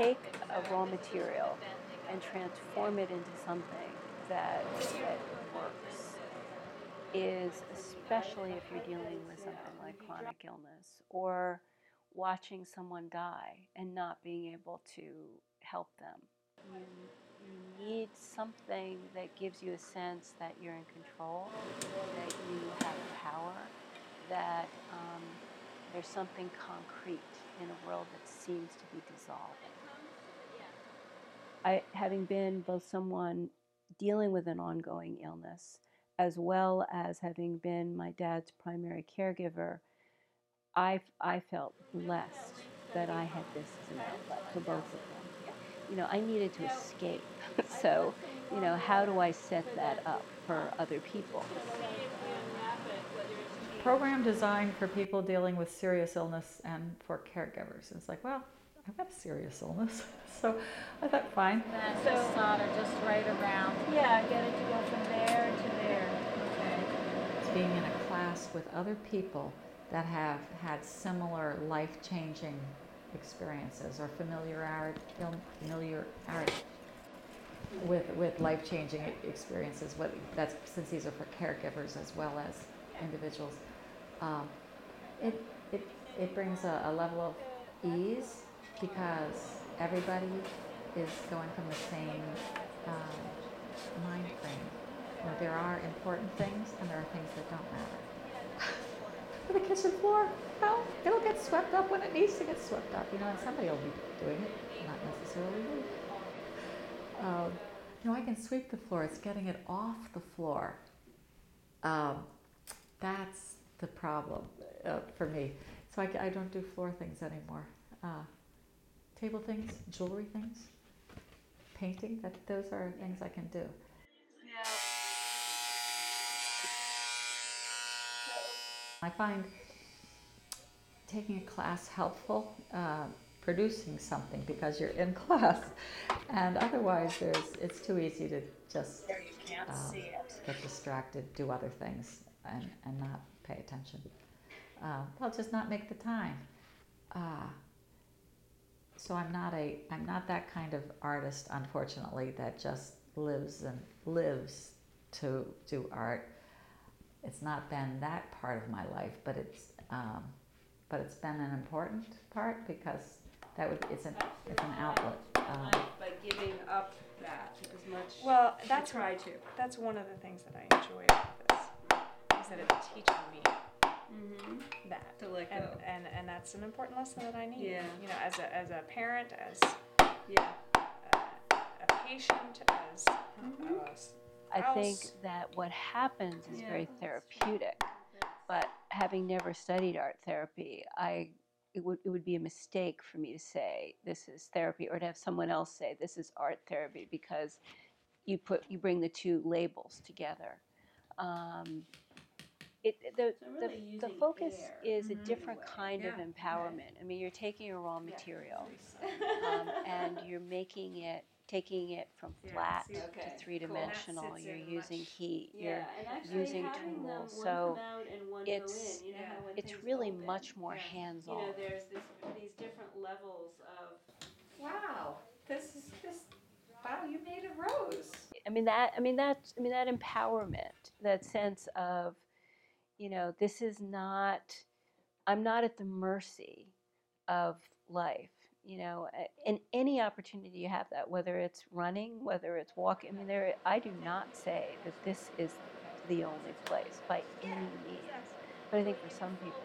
take a raw material and transform it into something that works is, especially if you're dealing with something like chronic illness or watching someone die and not being able to help them. You need something that gives you a sense that you're in control, that you have power, that there's something concrete in a world that seems to be dissolving. Having been both someone dealing with an ongoing illness, as well as having been my dad's primary caregiver, I felt blessed that I had this as an outlet for both of them. I needed to escape. So, how do I set that up for other people? Program designed for people dealing with serious illness and for caregivers. It's like, well, I've got a serious illness, so I thought, fine. And so solder just right around. Yeah, get it to go from there to there. Okay. It's being in a class with other people that have had similar life-changing experiences or familiarity with life-changing experiences. Since these are for caregivers as well as individuals, it it brings a level of ease because everybody is going from the same mind frame. There are important things and there are things that don't matter. For the kitchen floor, well, it'll get swept up when it needs to get swept up, and somebody will be doing it, not necessarily me. I can sweep the floor. It's getting it off the floor. That's the problem for me. So I don't do floor things anymore. Table things, jewelry things, painting, those are things I can do. I find taking a class helpful, producing something because you're in class, and otherwise it's too easy to just get distracted, do other things, and not pay attention. Well, just not make the time. So I'm not that kind of artist, unfortunately, that just lives to do art. It's not been that part of my life, but it's been an important part because it's an outlet. By giving up that as much. Well, that's one of the things that I enjoy about this, is that it's teaching me that To let go. And that's an important lesson that I need. Yeah. As a parent, as Yeah. a patient, as I think that what happens is very therapeutic, but having never studied art therapy, it would be a mistake for me to say this is therapy, or to have someone else say this is art therapy, because you bring the two labels together. The focus is a different kind of empowerment. I mean, you're taking a raw material and you're taking it from flat to three-dimensional. Cool. You're using heat. You're using tools. So it's really much more hands-on. There's these different levels of. Wow, wow, you made a rose. That empowerment, that sense of, this is not, I'm not at the mercy of life, and any opportunity you have that, whether it's running, whether it's walking, I do not say that this is the only place by any means, but I think for some people